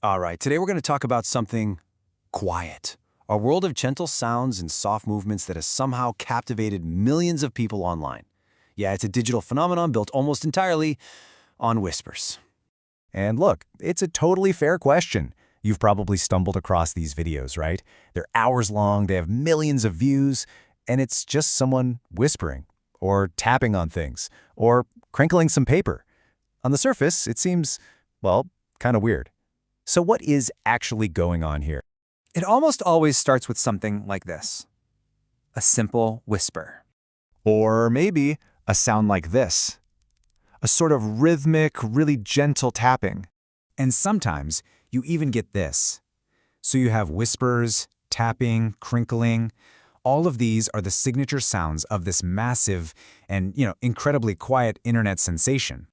All right, today we're going to talk about something quiet. A world of gentle sounds and soft movements that has somehow captivated millions of people online. Yeah, it's a digital phenomenon built almost entirely on whispers. And look, it's a totally fair question. You've probably stumbled across these videos, right? They're hours long, they have millions of views, and it's just someone whispering, or tapping on things, or crinkling some paper. On the surface, it seems, well, kind of weird. So what is actually going on here? It almost always starts with something like this. A simple whisper. Or maybe a sound like this. A sort of rhythmic, really gentle tapping. And sometimes you even get this. So you have whispers, tapping, crinkling. All of these are the signature sounds of this massive and, incredibly quiet internet sensation.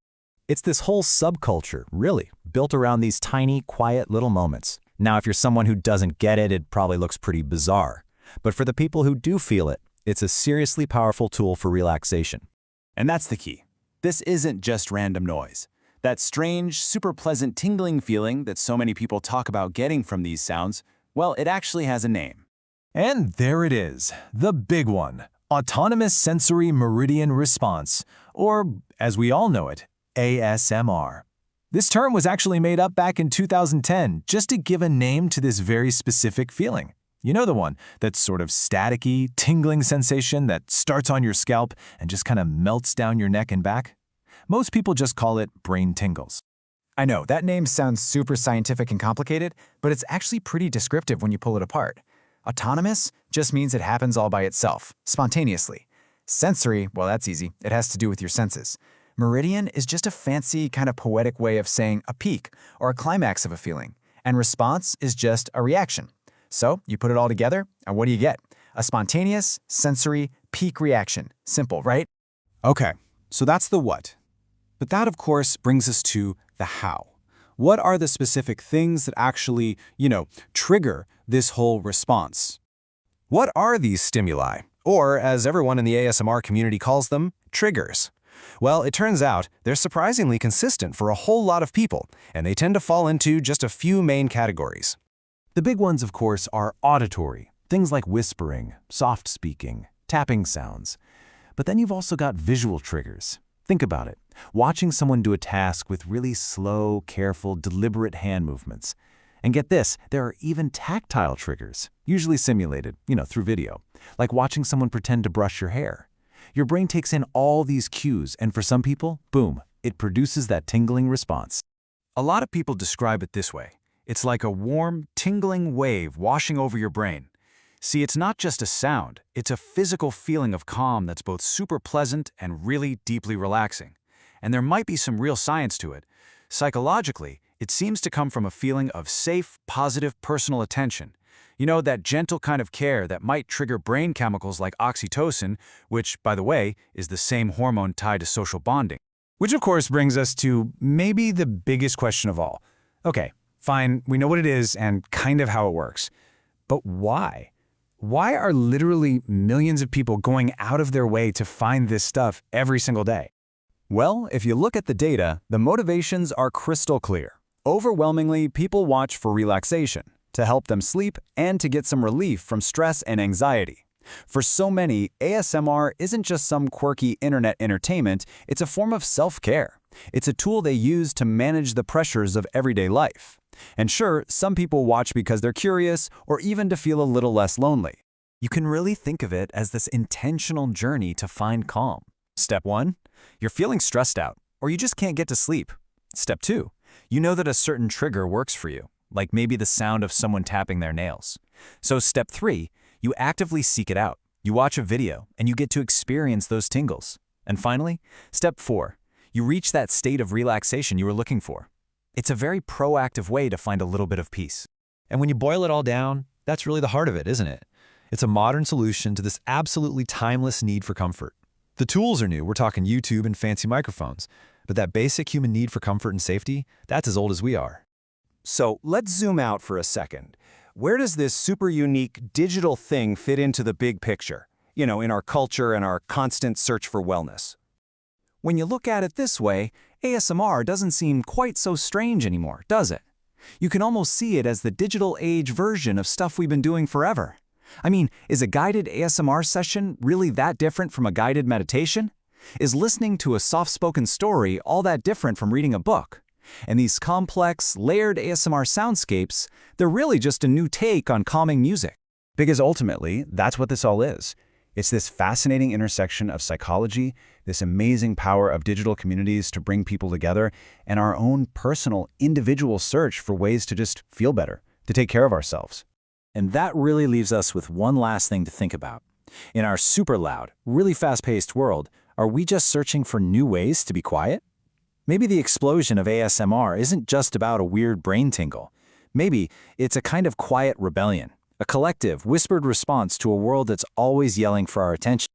It's this whole subculture, really, built around these tiny, quiet little moments. Now, if you're someone who doesn't get it, it probably looks pretty bizarre. But for the people who do feel it, it's a seriously powerful tool for relaxation. And that's the key. This isn't just random noise. That strange, super pleasant tingling feeling that so many people talk about getting from these sounds, well, it actually has a name. And there it is, the big one, Autonomous Sensory Meridian Response, or as we all know it, ASMR. This term was actually made up back in 2010 just to give a name to this very specific feeling. You know the one, that sort of staticky, tingling sensation that starts on your scalp and just kind of melts down your neck and back? Most people just call it brain tingles. I know, that name sounds super scientific and complicated, but it's actually pretty descriptive when you pull it apart. Autonomous just means it happens all by itself, spontaneously. Sensory, well, that's easy. It has to do with your senses. Meridian is just a fancy, kind of poetic way of saying a peak or a climax of a feeling. And response is just a reaction. So you put it all together, and what do you get? A spontaneous, sensory, peak reaction. Simple, right? Okay, so that's the what. But that, of course, brings us to the how. What are the specific things that actually, trigger this whole response? What are these stimuli? Or, as everyone in the ASMR community calls them, triggers. Well, it turns out they're surprisingly consistent for a whole lot of people, and they tend to fall into just a few main categories. The big ones, of course, are auditory, things like whispering, soft speaking, tapping sounds. But then you've also got visual triggers. Think about it, watching someone do a task with really slow, careful, deliberate hand movements. And get this, there are even tactile triggers, usually simulated, through video, like watching someone pretend to brush your hair. Your brain takes in all these cues, and for some people, boom, it produces that tingling response. A lot of people describe it this way. It's like a warm, tingling wave washing over your brain. See, it's not just a sound, it's a physical feeling of calm that's both super pleasant and really deeply relaxing. And there might be some real science to it. Psychologically, it seems to come from a feeling of safe, positive personal attention. That gentle kind of care that might trigger brain chemicals like oxytocin, which, by the way, is the same hormone tied to social bonding. Which, of course, brings us to maybe the biggest question of all. Okay, fine, we know what it is and kind of how it works. But why? Why are literally millions of people going out of their way to find this stuff every single day? Well, if you look at the data, the motivations are crystal clear. Overwhelmingly, people watch for relaxation, to help them sleep, and to get some relief from stress and anxiety. For so many, ASMR isn't just some quirky internet entertainment, it's a form of self-care. It's a tool they use to manage the pressures of everyday life. And sure, some people watch because they're curious or even to feel a little less lonely. You can really think of it as this intentional journey to find calm. Step 1, you're feeling stressed out, or you just can't get to sleep. Step 2, you know that a certain trigger works for you, like maybe the sound of someone tapping their nails. So step 3, you actively seek it out. You watch a video, and you get to experience those tingles. And finally, step 4, you reach that state of relaxation you were looking for. It's a very proactive way to find a little bit of peace. And when you boil it all down, that's really the heart of it, isn't it? It's a modern solution to this absolutely timeless need for comfort. The tools are new, we're talking YouTube and fancy microphones, but that basic human need for comfort and safety, that's as old as we are. So let's zoom out for a second. Where does this super unique digital thing fit into the big picture? In our culture and our constant search for wellness. When you look at it this way, ASMR doesn't seem quite so strange anymore, does it? You can almost see it as the digital age version of stuff we've been doing forever. I mean, is a guided ASMR session really that different from a guided meditation? Is listening to a soft-spoken story all that different from reading a book? And these complex, layered ASMR soundscapes, they're really just a new take on calming music. Because ultimately, that's what this all is. It's this fascinating intersection of psychology, this amazing power of digital communities to bring people together, and our own personal, individual search for ways to just feel better, to take care of ourselves. And that really leaves us with one last thing to think about. In our super loud, really fast-paced world, are we just searching for new ways to be quiet? Maybe the explosion of ASMR isn't just about a weird brain tingle. Maybe it's a kind of quiet rebellion, a collective, whispered response to a world that's always yelling for our attention.